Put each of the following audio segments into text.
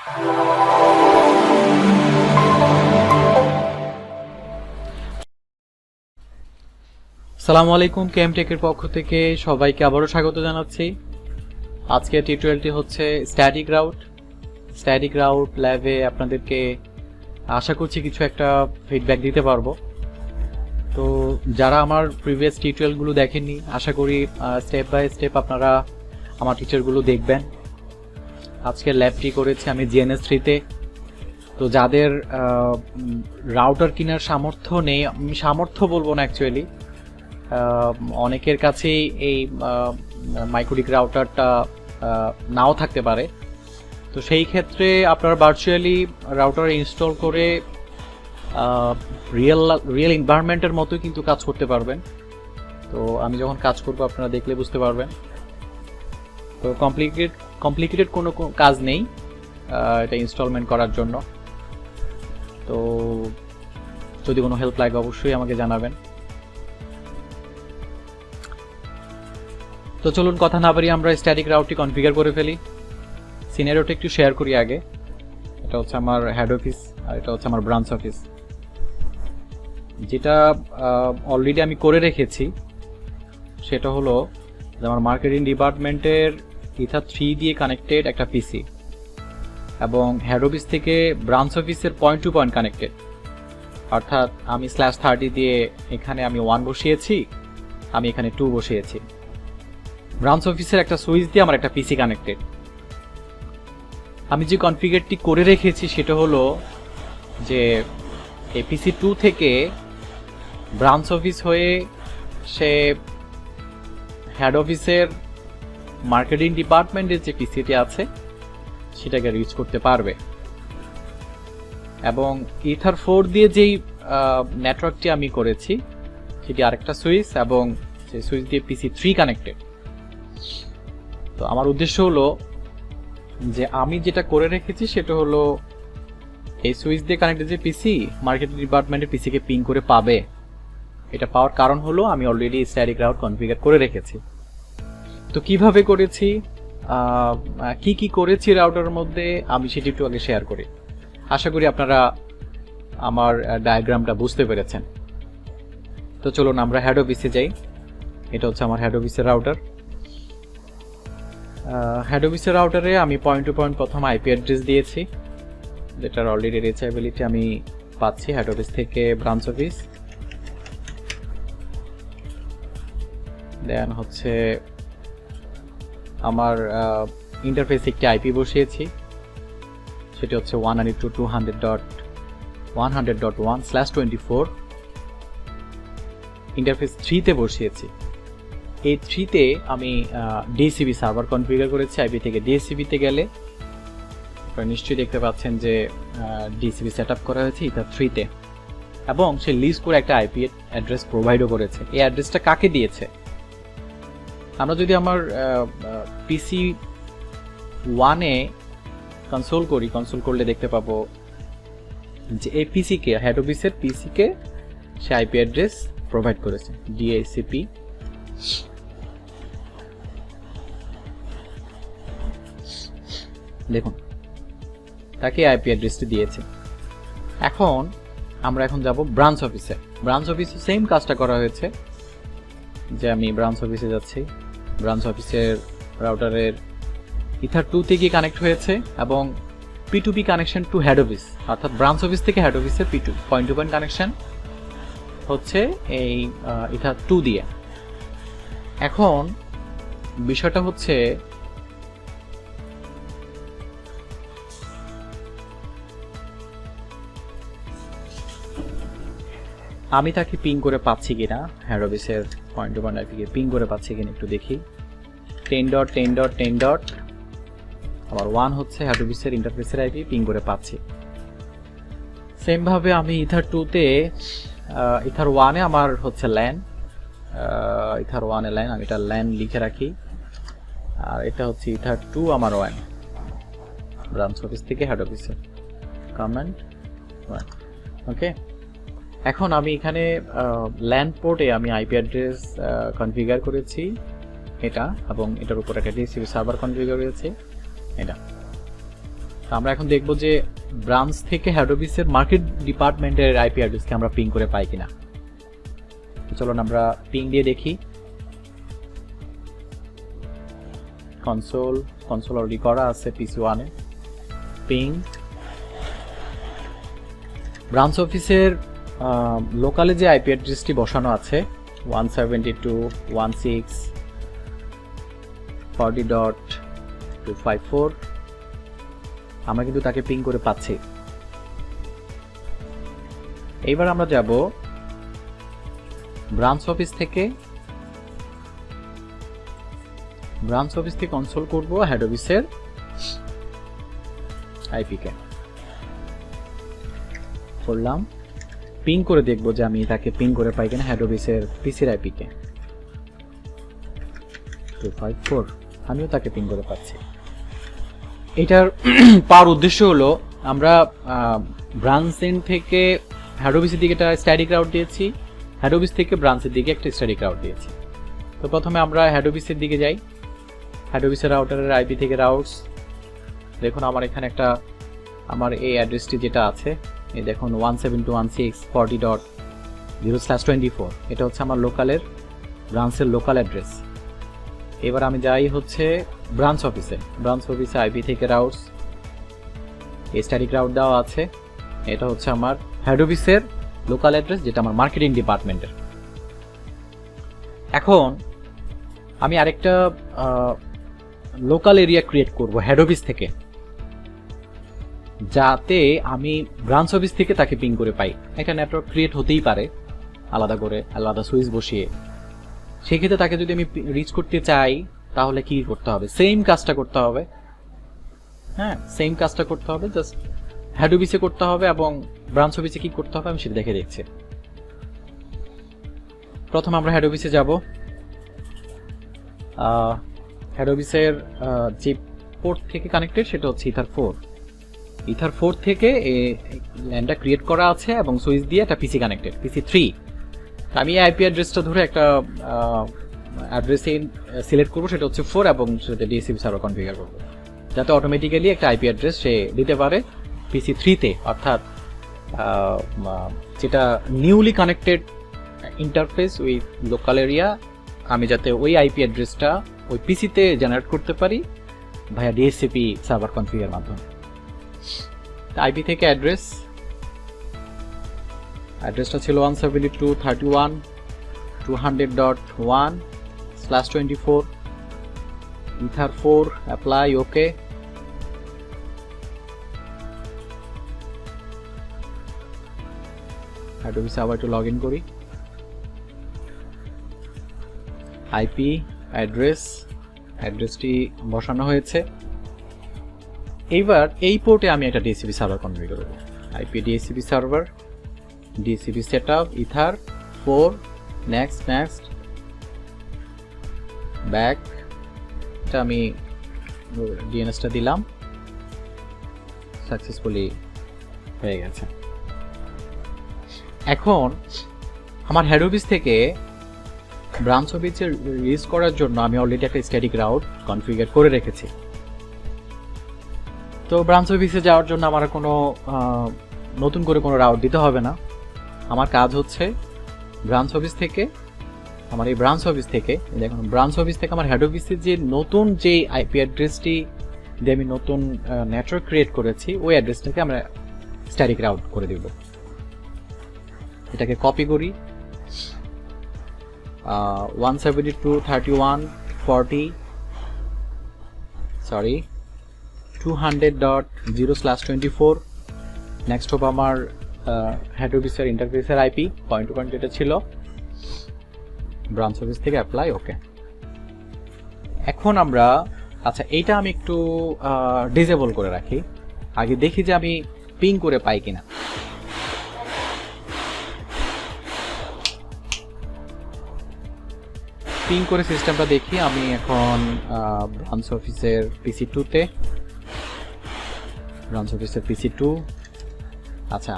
আসসালামু আলাইকুম, কেএমটেকের পক্ষ থেকে সবাইকে আবারও স্বাগত জানাচ্ছি। আজকের টিউটোরিয়ালটি হচ্ছে স্ট্যাটিক রাউট ল্যাবে আপনাদেরকে আশা করছি কিছু একটা ফিডব্যাক দিতে পারবো। তো যারা আমার প্রিভিয়াস টিউটোরিয়ালগুলো দেখেননি, আশা করি স্টেপ বাই স্টেপ আপনারা আমার টিচারগুলো দেখবেন। আজকের ল্যাবটি করেছি আমি GNS3-তে। তো যাদের রাউটার কেনার সামর্থ্য নেই, আমি সামর্থ্য বলবো না, অ্যাকচুয়ালি অনেকের কাছেই এই মাইক্রোটিক রাউটারটা নাও থাকতে পারে। তো সেই ক্ষেত্রে আপনারা ভার্চুয়ালি রাউটার ইনস্টল করে রিয়েল এনভায়রনমেন্টের মতো কিন্তু কাজ করতে পারবেন। তো আমি যখন কাজ করব আপনারা দেখলে বুঝতে পারবেন। তো কমপ্লিকেটেড কোনো কাজ নেই এটা ইনস্টলমেন্ট করার জন্য। তো যদি কোনো হেল্প লাগে অবশ্যই আমাকে জানাবেন। তো চলুন কথা না বাড়িয়ে আমরা স্ট্যাটিক রাউটটি কনফিগার করে ফেলি। সিনারিওটা একটু শেয়ার করি আগে। এটা হচ্ছে আমার হেড অফিস আর এটা হচ্ছে আমার ব্রাঞ্চ অফিস, যেটা অলরেডি আমি করে রেখেছি। সেটা হলো যে আমার মার্কেটিং ডিপার্টমেন্টের ইথার 3 দিয়ে কানেক্টেড একটা পিসি এবং হেড অফিস থেকে ব্রাঞ্চ অফিসের পয়েন্ট টু পয়েন্ট কানেক্টেড। অর্থাৎ আমি /30 দিয়ে এখানে আমি 1 বসিয়েছি, আমি এখানে 2 বসিয়েছি। ব্রাঞ্চ অফিসের একটা সুইচ দিয়ে আমার একটা পিসি কানেক্টেড। আমি যে কনফিগারটি করে রেখেছি সেটা হলো যে এই পিসি 2 থেকে ব্রাঞ্চ অফিস হয়ে সে হেড অফিসের মার্কেটিং ডিপার্টমেন্টের যে পিসিটি আছে সেটাকে রিচ করতে পারবে। এবং ইথার 4 দিয়ে যেই নেটওয়ার্কটি আমি করেছি সেটি আরেকটা সুইচ এবং সেই সুইচ দিয়ে পিসি 3 কানেক্টেড। তো আমার উদ্দেশ্য হলো যে আমি যেটা করে রেখেছি সেটা হলো এই সুইচ দিয়ে কানেক্টেড যে পিসি মার্কেটিং ডিপার্টমেন্টের পিসিকে পিং করে পাবে। এটা পাওয়ার কারণ হলো আমি অলরেডি স্ট্যাটিক রাউট কনফিগার করে রেখেছি। তো কিভাবে করেছি, কি করেছি রাউটারের মধ্যে আমি সেটি একটু আগে শেয়ার করি। আশা করি আপনারা আমার ডায়াগ্রামটা বুঝতে পেরেছেন। তো চলুন আমরা হেড অফিসে যাই। এটা হচ্ছে আমার হেড অফিসের রাউটার। হেড অফিসের রাউটারে আমি পয়েন্ট টু পয়েন্ট প্রথম আইপি অ্যাড্রেস দিয়েছি, যেটার অলরেডি রিচাবিলিটি আমি পাচ্ছি হেড অফিস থেকে ব্রাঞ্চ অফিস। দেন হচ্ছে আমার ইন্টারফেস একটি আইপি বসিয়েছি, সেটি হচ্ছে 192.200.100.1/24। ইন্টারফেস 3-তে বসিয়েছি। এই 3-তে আমি ডিসিবি সার্ভার কনফিগার করেছি। আইপি থেকে ডিসিবিতে গেলে আপনারা নিশ্চয়ই দেখতে পাচ্ছেন যে ডিসিবি সেট আপ করা হয়েছে ইথার 3-তে এবং সে লিস্ট করে একটা আইপি অ্যাড্রেস প্রোভাইডও করেছে। এই অ্যাড্রেসটা কাকে দিয়েছে? আমরা যদি আমার পিসি 1-এ কনসোল করলে দেখতে পাবো যে এই পিসিকে, হেড অফিসের পিসিকে সে আইপি অ্যাড্রেস প্রোভাইড করেছে ডিএসিপি। দেখুন তাকে আইপি অ্যাড্রেসটি দিয়েছে। আমরা এখন যাব ব্রাঞ্চ অফিসে। ব্রাঞ্চ অফিসে সেম কাজটা করা হয়েছে, যে আমি ব্রাঞ্চ অফিসে যাচ্ছি। ব্রাঞ্চ অফিসের রাউটারের ইথার 2 থেকে কানেক্ট হয়েছে এবং P2P connection to head office, অর্থাৎ ব্রাঞ্চ অফিস থেকে হেড অফিসের পয়েন্ট টু পয়েন্ট কানেকশন হচ্ছে এই ইথার 2 দিয়ে। এখন বিষয়টা হচ্ছে আমি তাকে পিং করে পাচ্ছি কিনা, হেড অফিসের পয়েন্ট টু পয়েন্ট আইপিকে পিং করে পাচ্ছি কিনা একটু দেখি। 10.10.10. আমার 1 হচ্ছে হেড অফিসের ইন্টারফেসের আইপি, পিং করে পাচ্ছি। সেম ভাবে আমি ইথার 2-তে ইথার 1-এ আমার হচ্ছে ল্যান, ইথার 1-এ ল্যান, আমি এটা ল্যান লিখে রাখি। আর এটা হচ্ছে ইথার 2 আমার 1, ব্রাঞ্চ অফিস থেকে হেড অফিসে কমান্ড 1। ওকে, এখন আমি এখানে ল্যান পোর্টে আমি আইপি অ্যাড্রেস কনফিগার করেছি এটা, এবং এটার উপর একটা ডিসিবি সার্ভার কনফিগার করেছি এটা। আমরা এখন দেখব যে ব্রাঞ্চ থেকে হেড অফিসের মার্কেট ডিপার্টমেন্টের আইপি অ্যাড্রেসকে আমরা পিং করে পাই কিনা। চলুন আমরা পিং দিয়ে দেখি। কনসোল অলরেডি করা আছে PC1 এ। পিং ব্রাঞ্চ অফিসের লোকালে যে আইপি অ্যাড্রেসটি বসানো আছে 172.168.40.254, আমরা কিন্তু তাকে পিং করে পাচ্ছি। এইবার আমরা যাব ব্রাঞ্চ অফিস থেকে কনসোল করব হেড অফিসের আইপি কে। করলাম, পিং করে দেখব যে আমি তাকে পিং করে পাই কিনা হেড অফিসের পিসির আইপি কে 254, আমিও তাকে পিং করে পাচ্ছি। এটার পাওয়ার উদ্দেশ্য হলো আমরা ব্রাঞ্চ এন্ড থেকে হেড অফিসের দিকে একটা স্ট্যাটিক রাউট দিয়েছি, হেড অফিস থেকে ব্রাঞ্চের দিকে একটা স্ট্যাটিক রাউট দিয়েছি। তো প্রথমে আমরা হেড অফিসের দিকে যাই। হেড অফিসের রাউটারের আইপি থেকে রাউটস, দেখুন আমার এখানে একটা আমার এই অ্যাড্রেসটি যেটা আছে এই দেখুন 172.160.0/24, এটা হচ্ছে আমার লোকালের ব্রাঞ্চের লোকাল অ্যাড্রেস। এবার আমি যাই হচ্ছে ব্রাঞ্চ অফিসে আইপি থেকে রাউটস, এই স্ট্যাটিক রাউট দেওয়া আছে, এটা হচ্ছে আমার হেড অফিসের লোকাল অ্যাড্রেস যেটা আমার মার্কেটিং ডিপার্টমেন্টের। এখন আমি আরেকটা লোকাল এরিয়া ক্রিয়েট করব হেড অফিস থেকে, যাতে আমি ব্রাঞ্চ অফিস থেকে তাকে পিং করে পাই। একটা নেটওয়ার্ক ক্রিয়েট হতেই পারে আলাদা করে, আলাদা সুইচ বসিয়ে। সেক্ষেত্রে তাকে যদি আমি রিচ করতে চাই তাহলে কি করতে হবে? সেম কাজটা করতে হবে। হ্যাঁ, সেম কাজটা করতে হবে, জাস্ট হেড অফিসে করতে হবে এবং ব্রাঞ্চ অফিসে কি করতে হবে আমি সেটা দেখে দেখছি। প্রথম আমরা হেড অফিসে যাব। হেড অফিসের যে পোর্ট থেকে কানেক্টেড সেটা হচ্ছে ইথার 4 থেকে ল্যান্ডটা ক্রিয়েট করা আছে এবং সুইচ দিয়ে একটা পিসি কানেক্টেড, PC3। আমি এই আইপি অ্যাড্রেসটা ধরে একটা অ্যাড্রেসে সিলেক্ট করবো, সেটা হচ্ছে 4, এবং সেটা DHCP সার্ভার কনফিগার করবো যাতে অটোমেটিক্যালি একটা আইপি অ্যাড্রেস সে দিতে পারে PC3-তে, অর্থাৎ যেটা newly connected interface with local area, আমি যাতে ওই আইপি অ্যাড্রেসটা ওই পিসিতে জেনারেট করতে পারি ভাইয়া DHCP সার্ভার কনফিগার মাধ্যমে। আইপি থেকে অ্যাড্রেসটা ছিল 172.200.1/24, ইথার 4, অ্যাপ্লাই, ওকে। হেড অফিসে আবার একটু লগ ইন করি। আইপি অ্যাড্রেসটি বসানো হয়েছে। এইবার এই পোর্টে আমি একটা DHCP সার্ভার কনফিগার করব। IP DHCP server, DHCP setup, ether 4, next back, এটা আমি ডিএনএসটা দিলাম, সাকসেসফুলি হয়ে গেছে। এখন আমার হেড অফিস থেকে ব্রাঞ্চ অফিসে রিচ করার জন্য আমি অলরেডি একটা স্ট্যাটিক রাউট কনফিগার করে রেখেছি। তো ব্রাঞ্চ অফিসে যাওয়ার জন্য আমার কোনো নতুন করে কোনো রাউট দিতে হবে না। আমার কাজ হচ্ছে ব্রাঞ্চ অফিস থেকে দেখুন ব্রাঞ্চ অফিস থেকে আমার হেড অফিসের যে নতুন যে আইপি অ্যাড্রেসটি দিয়ে আমি নতুন নেটওয়ার্ক ক্রিয়েট করেছি ওই অ্যাড্রেসটাকে আমরা স্ট্যাটিক রাউট করে দেব। এটাকে কপি করি, 200.0/24, নেক্সট হবে আমার হেড অফিসের ইন্টারফেসের আইপি, পয়েন্ট টু পয়েন্ট এটা ছিল, ব্রাঞ্চ অফিস থেকে অ্যাপ্লাই, ওকে। এখন আমরা এইটা আমি একটু ডিসেবল করে রাখি, আগে দেখি যে আমি পিং করে পাই কিনা। পিং করে সিস্টেমটা দেখি। আমি এখন ব্রাঞ্চ অফিসের PC2,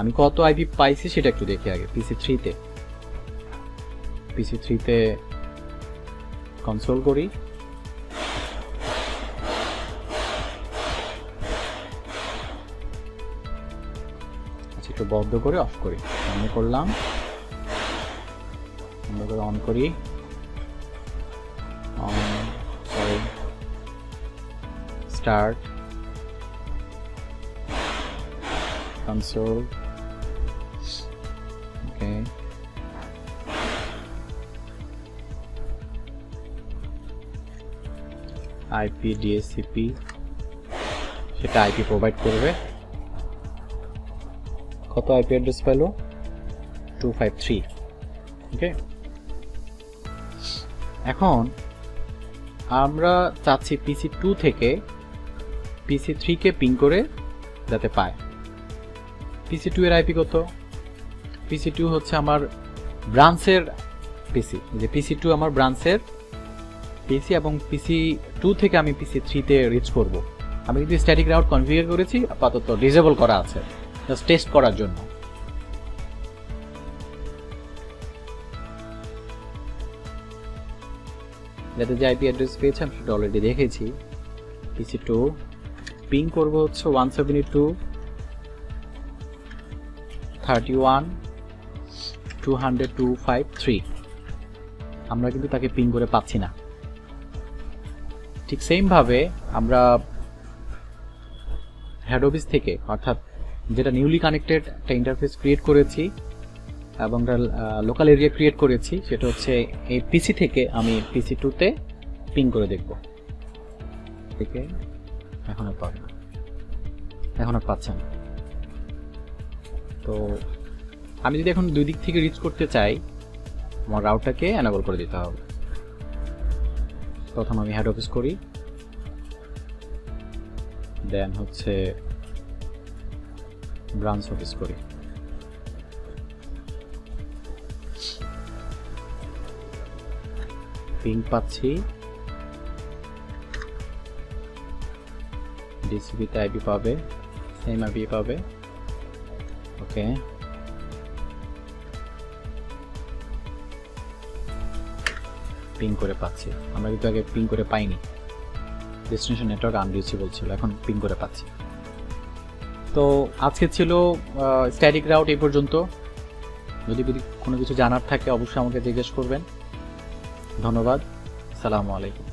আমি কত আইপি পাইছি সেটা একটু দেখি আগে। PC3-তে কনসোল করি, একটু বন্ধ করে অফ করি, অন করলাম, বন্ধ করে অন করি, start console. Okay. IP DHCP সেটা IP প্রোভাইড করবে। কত IP অ্যাড্রেস পেলো? 253। ওকে, এখন আমরা চাচ্ছি PC2 থেকে PC3 কে পিং করে যাতে পায়। PC2 এর IP কত? PC2 হচ্ছে আমার ব্রাঞ্চের পিসি, যে PC2 আমার ব্রাঞ্চের পিসি এবং PC2 থেকে আমি PC3 তে রিচ করব। আমি কিন্তু স্ট্যাটিক রাউট কনফিগার করেছি, আপাতত ডিসেবল করা আছে জাস্ট টেস্ট করার জন্য। যাতে যে IP অ্যাড্রেস পেয়েছি আমি সেটা অলরেডি দেখেছি। PC2 পিং করব হচ্ছে 172.31.200.253। আমরা কিন্তু তাকে পিং করে পাচ্ছি না। ঠিক সেম ভাবে আমরা হেড অফিস থেকে, অর্থাৎ যেটা নিউলি কানেক্টেড একটা ইন্টারফেস ক্রিয়েট করেছি এবং লোকাল এরিয়া ক্রিয়েট করেছি, সেটা হচ্ছে এই পিসি থেকে আমি PC2 তে পিং করে দেখব। থেকে এখন আর পাবে না, এখন আর পাচ্ছে না। তো আমি যদি এখন দুই দিক থেকে রিচ করতে চাই, আমার রাউটারকে এনেবল করে দিতে হবে। প্রথম আমি হেড অফিস করি, দেন হচ্ছে ব্রাঞ্চ অফিস করি। পিং পাচ্ছি, ডিসিপিতে আইপি পাবে, সেম আইপি পাবে। ওকে, পিং করে পাচ্ছি। আমরা কিন্তু আগে পিং করে পাইনি, ডেস্টিনেশন নেটওয়ার্ক আনরিচেবল ছিল, এখন পিং করে পাচ্ছি। তো আজকে ছিল স্ট্যাটিক রাউট এই পর্যন্ত। যদি কোনো কিছু জানার থাকে অবশ্যই আমাকে জিজ্ঞেস করবেন। ধন্যবাদ, আসসালামু আলাইকুম।